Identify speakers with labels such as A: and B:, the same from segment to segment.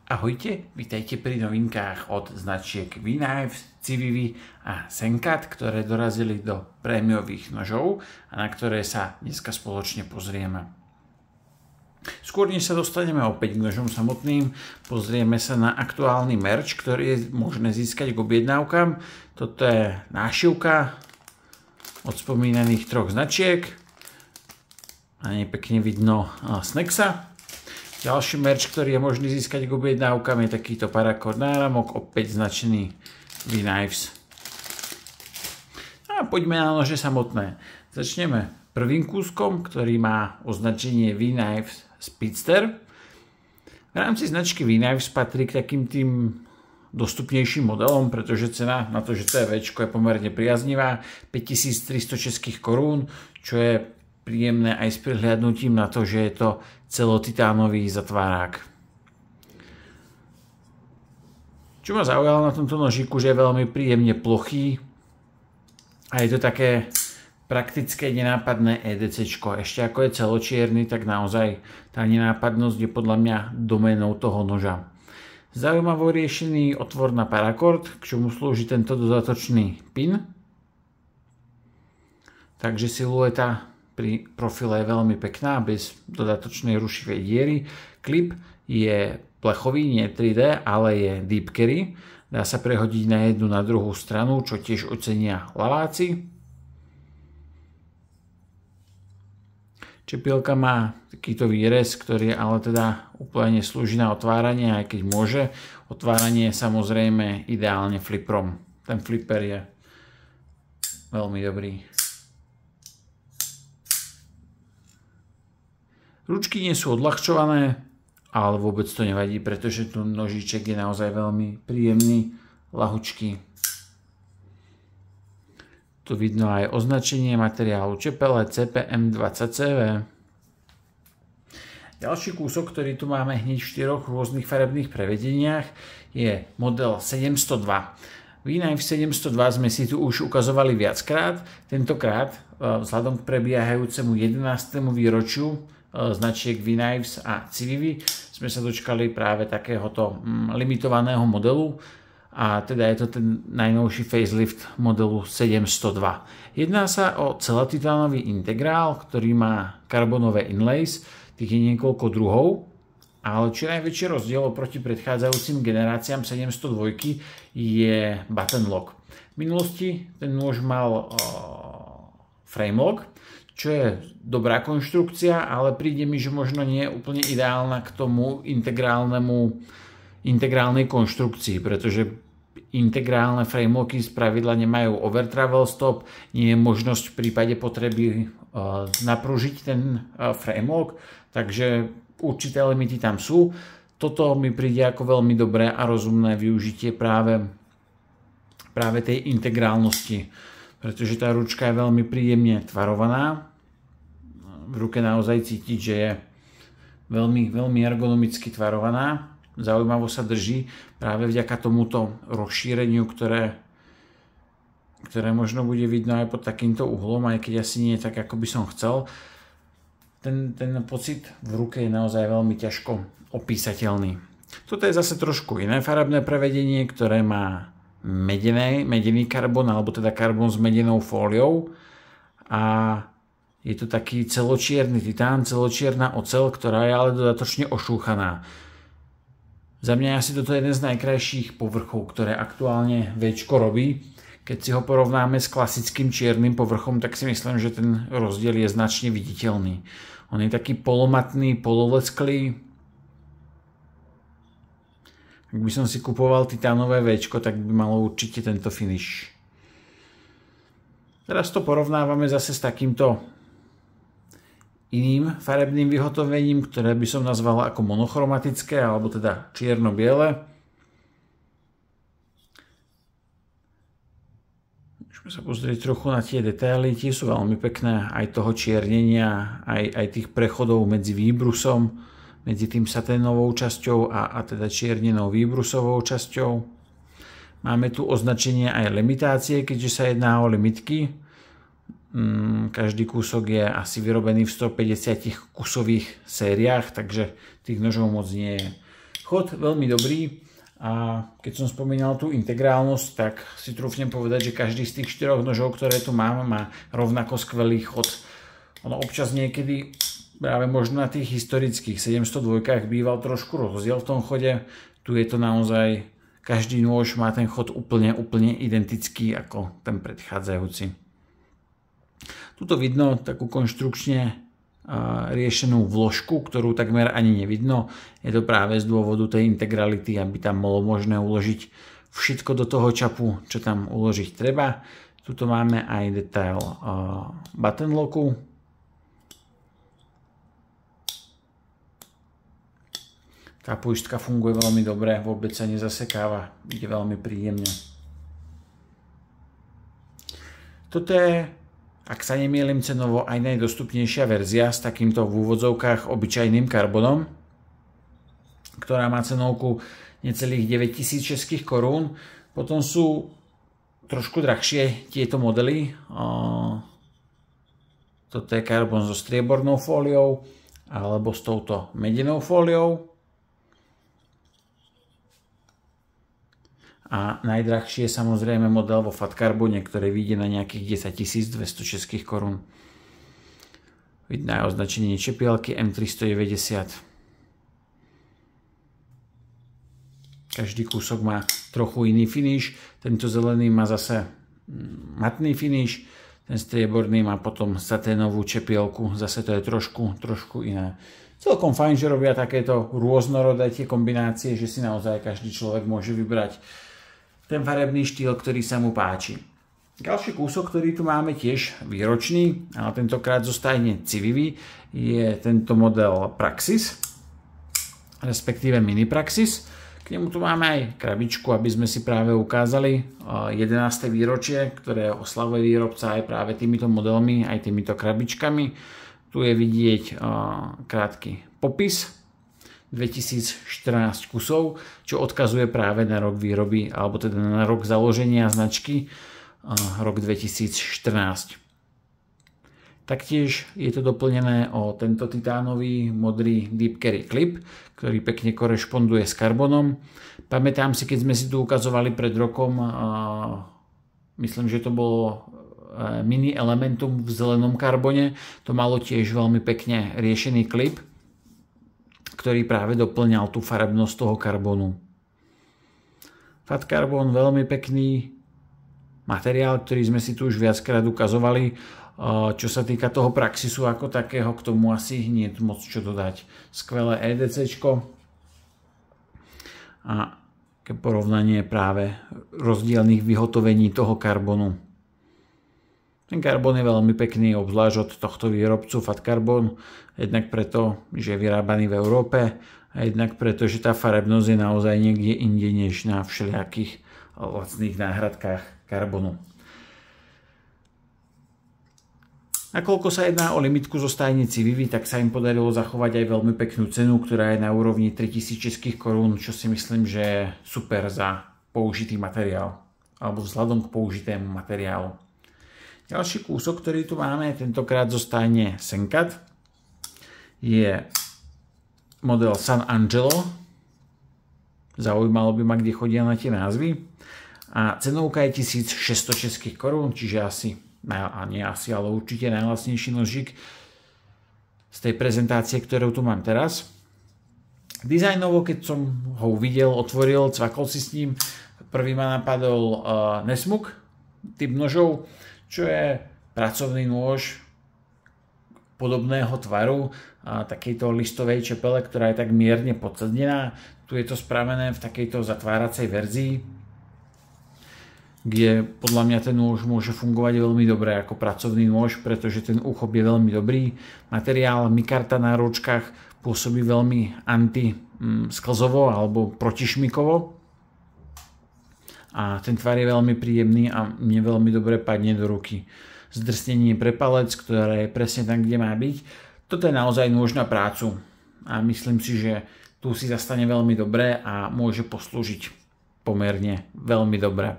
A: Ahojte, vítajte pri novinkách od značiek V-Knives, Civivi a Sencut, ktoré dorazili do prémiových nožov a na ktoré sa dneska spoločne pozrieme. Skôr než sa dostaneme opäť k nožom samotným, pozrieme sa na aktuálny merch, ktorý je možné získať k objednávkam. Toto je nášivka od spomínaných troch značiek. A nie pekne vidno Snexa. Ďalší merch, ktorý je možný získať k objednávkam, je takýto paracord náramok, opäť značený V-Knives. A poďme na nože samotné. Začneme prvým kúskom, ktorý má označenie V-Knives Speedster. V rámci značky V-Knives patrí k takým tým dostupnejším modelom, pretože cena na to, že to je Včko, je pomerne priaznivá. 5300 českých korún, čo je príjemné aj s prihliadnutím na to, že je to celotitánový zatvárák. Čo ma zaujalo na tomto nožíku, že je veľmi príjemne plochý a je to také praktické, nenápadné EDCčko. Ešte ako je celočierny, tak naozaj tá nenápadnosť je podľa mňa doménou toho noža. Zaujímavo riešený otvor na paracord, k čomu slúži tento dodatočný pin. Takže silueta pri profile je veľmi pekná, bez dodatočnej rušivej diery. Klip je plechový, nie 3D, ale je deep carry. Dá sa prehodiť na jednu, na druhú stranu, čo tiež ocenia laváci. Čepielka má takýto výrez, ktorý ale teda úplne neslúži na otváranie, aj keď môže. Otváranie je samozrejme ideálne fliprom. Ten flipper je veľmi dobrý. Ručky nie sú odľahčované, ale vôbec to nevadí, pretože tu nožíček je naozaj veľmi príjemný, ľahučký. Tu vidno aj označenie materiálu čepele CPM20CV. Ďalší kúsok, ktorý tu máme hneď v 4 rôznych farebných prevedeniach, je model 702. V-Knives 702 sme si tu už ukazovali viackrát. Tentokrát vzhľadom k prebiehajúcemu 11. výročiu značiek V-Knives a Civivi sme sa dočkali práve takéhoto limitovaného modelu a teda je to ten najnovší facelift modelu 702. Jedná sa o celotitánový integrál, ktorý má karbonové inlays, tých je niekoľko druhov, ale čo najväčší rozdiel oproti predchádzajúcim generáciám 702 je button lock. V minulosti ten nôž mal frame lock, čo je dobrá konštrukcia, ale príde mi, že možno nie je úplne ideálna k tomu integrálnej konštrukcii, pretože integrálne framelocky z pravidla nemajú over travel stop, nie je možnosť v prípade potreby napružiť ten framelock, takže určité limity tam sú. Toto mi príde ako veľmi dobré a rozumné využitie práve tej integrálnosti, pretože tá ručka je veľmi príjemne tvarovaná. V ruke naozaj cítiť, že je veľmi, veľmi ergonomicky tvarovaná. Zaujímavo sa drží práve vďaka tomuto rozšíreniu, ktoré možno bude vidno aj pod takýmto uhlom, aj keď asi nie tak, ako by som chcel. Ten pocit v ruke je naozaj veľmi ťažko opísateľný. Toto je zase trošku iné farebné prevedenie, ktoré má medený karbon, alebo teda karbon s medenou fóliou a je to taký celočierny titán, celočierna oceľ, ktorá je ale dodatočne ošúchaná. Za mňa je asi toto jeden z najkrajších povrchov, ktoré aktuálne Včko robí. Keď si ho porovnáme s klasickým čiernym povrchom, tak si myslím, že ten rozdiel je značne viditeľný. On je taký polomatný, pololesklý. Ak by som si kupoval titánové Včko, tak by malo určite tento finish. Teraz to porovnávame zase s takýmto iným farebným vyhotovením, ktoré by som nazval ako monochromatické, alebo teda čierno-biele. Môžeme sa pozrieť trochu na tie detaily, tie sú veľmi pekné, aj toho čiernenia, aj tých prechodov medzi výbrusom, medzi tým saténovou časťou a teda čiernenou výbrusovou časťou. Máme tu označenie aj limitácie, keďže sa jedná o limitky. Každý kúsok je asi vyrobený v 150 kusových sériách, takže tých nožov moc nie je. V Chod veľmi dobrý a keď som spomínal tú integrálnosť, tak si trúfnem povedať, že každý z tých 4 nožov, ktoré tu mám, má rovnako skvelý chod. Ono občas niekedy, práve možno na tých historických 702 býval trošku rozdiel v tom chode. Tu je to naozaj, každý nôž má ten chod úplne identický ako ten predchádzajúci. Tuto vidno takú konštrukčne riešenú vložku, ktorú takmer ani nevidno. Je to práve z dôvodu tej integrality, aby tam bolo možné uložiť všetko do toho čapu, čo tam uložiť treba. Tuto máme aj detail button locku. Tá poistka funguje veľmi dobre, vôbec sa nezasekáva, ide veľmi príjemne. Toto je, ak sa nemýlim, cenovo aj najdostupnejšia verzia s takýmto v úvodzovkách obyčajným karbonom, ktorá má cenovku necelých 9000 českých korún. Potom sú trošku drahšie tieto modely. Toto je karbon so striebornou fóliou alebo s touto medenou fóliou. A najdrahšie je samozrejme model vo fat karbone, ktorý vyjde na nejakých 10 200 českých korún. Vidno aj označenie čepielky M390. Každý kúsok má trochu iný finish. Tento zelený má zase matný finish. Ten strieborný má potom saténovú čepielku. Zase to je trošku iné. Celkom fajn, že robia takéto rôznorodé tie kombinácie, že si naozaj každý človek môže vybrať ten farebný štýl, ktorý sa mu páči. Ďalší kúsok, ktorý tu máme tiež výročný, ale tentokrát zostane civivý, je tento model Praxis, respektíve Mini Praxis. K nemu tu máme aj krabičku, aby sme si práve ukázali 11. výročie, ktoré oslavuje výrobca aj práve týmito modelmi, aj týmito krabičkami. Tu je vidieť krátky popis, 2014 kusov, čo odkazuje práve na rok výroby, alebo teda na rok založenia značky, rok 2014. Taktiež je to doplnené o tento titánový modrý Deep Carry Clip, ktorý pekne korešponduje s karbonom. Pamätám si, keď sme si tu ukazovali pred rokom, myslím, že to bolo Mini Elementum v zelenom karbone, to malo tiež veľmi pekne riešený klip, ktorý práve doplňal tú farebnosť toho karbonu. Fat karbon, veľmi pekný materiál, ktorý sme si tu už viackrát ukazovali. Čo sa týka toho Praxisu ako takého, k tomu asi nie je moc čo dodať. Skvelé EDCčko a ke porovnanie práve rozdielných vyhotovení toho karbonu. Ten karbon je veľmi pekný, obzvlášť od tohto výrobcu Fat Carbon, jednak preto, že je vyrábaný v Európe a jednak preto, že tá farebnosť je naozaj niekde inde než na všelijakých lacných náhradkách karbonu. Nakoľko sa jedná o limitku zo stajne Civivi, tak sa im podarilo zachovať aj veľmi peknú cenu, ktorá je na úrovni 3000 českých korún, čo si myslím, že je super za použitý materiál alebo vzhľadom k použitému materiálu. Ďalší kúsok, ktorý tu máme, tentokrát zo stajne Senkat, je model San Angelo. Zaujímalo by ma, kde chodia na tie názvy. A cenovka je 1600 českých korún, čiže asi, a nie asi, ale určite najlacnejší nožík z tej prezentácie, ktorú tu mám teraz. Dizajnovo, keď som ho uvidel, otvoril, cvakol si s ním, prvý ma napadol Nesmuk, typ nožov, čo je pracovný nôž podobného tvaru, takejto listovej čepele, ktorá je tak mierne podsadnená. Tu je to spravené v takejto zatváracej verzii, kde podľa mňa ten nôž môže fungovať veľmi dobre ako pracovný nôž, pretože ten úchop je veľmi dobrý. Materiál mikarta na ročkách pôsobí veľmi anti-sklzovo alebo protišmikovo. A ten tvar je veľmi príjemný a mne veľmi dobre padne do ruky. Zdrsnenie pre palec, ktoré je presne tam, kde má byť. Toto je naozaj nôž na prácu a myslím si, že tu si zastane veľmi dobre a môže poslúžiť pomerne veľmi dobre.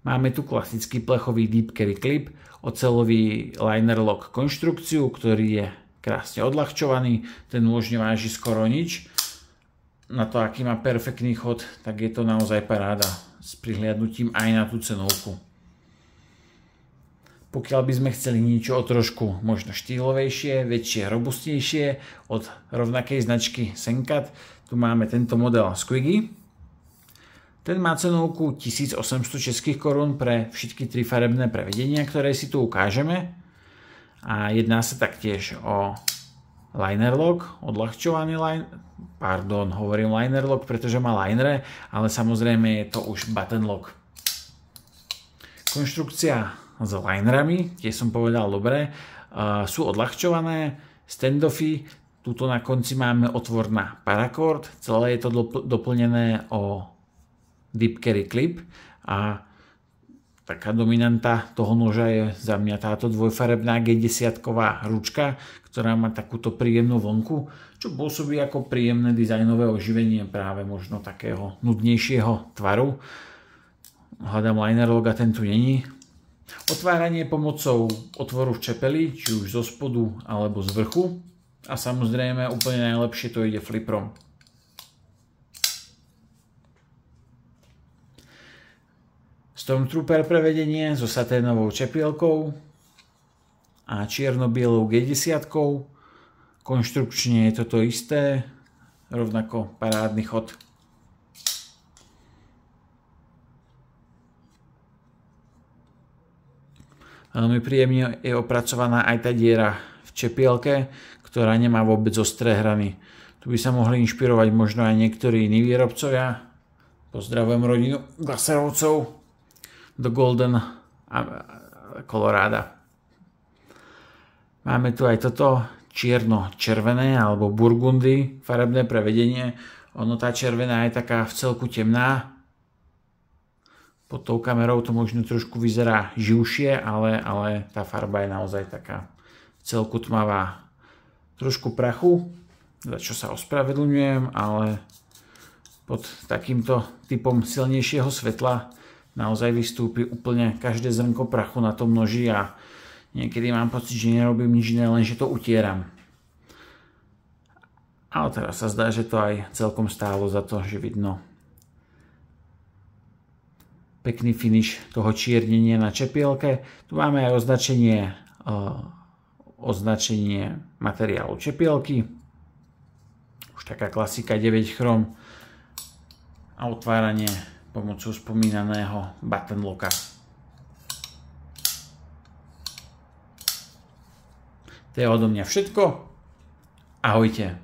A: Máme tu klasický plechový Deep Carry Clip, oceľový liner lock konštrukciu, ktorý je krásne odľahčovaný. Ten nôž neváži skoro nič. na to, aký má perfektný chod, tak je to naozaj paráda s prihliadnutím aj na tú cenovku. Pokiaľ by sme chceli niečo o trošku možno štýlovejšie, väčšie, robustnejšie od rovnakej značky Senkat, tu máme tento model Squiggy. Ten má cenovku 1800 českých korún pre všetky tri farebné prevedenia, ktoré si tu ukážeme. A jedná sa taktiež o liner lock, odľahčovaný hovorím liner lock, pretože má linere, ale samozrejme je to už button lock. Konštrukcia s linerami, tie som povedal dobre, sú odľahčované, standoffy, tuto na konci máme otvor na paracord, celé je to doplnené o deep carry clip a taká dominanta toho noža je za mňa táto dvojfarebná G10-ková ručka, ktorá má takúto príjemnú vonku, čo pôsobí ako príjemné dizajnové oživenie práve možno takého nudnejšieho tvaru. Hľadám liner lock a ten tu není. Otváranie pomocou otvoru v čepeli, či už zo spodu alebo z vrchu. A samozrejme úplne najlepšie to ide fliprom. Stormtrooper prevedenie so saténovou čepielkou a čierno-bielou G10. Konštrukčne je toto isté, rovnako parádny chod. Veľmi príjemne je opracovaná aj tá diera v čepielke, ktorá nemá vôbec ostré hrany. Tu by sa mohli inšpirovať možno aj niektorí iní výrobcovia. Pozdravujem rodinu Glaserovcov do Golden Colorado. Máme tu aj toto čierno-červené alebo burgundy farebné prevedenie. Ono tá červená je taká v celku temná. Pod tou kamerou to možno trošku vyzerá živšie, ale tá farba je naozaj taká v celku tmavá. Trošku prachu, za čo sa ospravedlňujem, ale pod takýmto typom silnejšieho svetla naozaj vystúpi úplne každé zrnko prachu na tom noži a niekedy mám pocit, že nerobím nič iné, len že to utieram. Ale teraz sa zdá, že to aj celkom stálo za to, že vidno pekný finish toho čiernenia na čepielke. Tu máme aj označenie materiálu čepielky. Už taká klasika 9 chrom a otváranie pomocou spomínaného button locka. To je odo mňa všetko. Ahojte.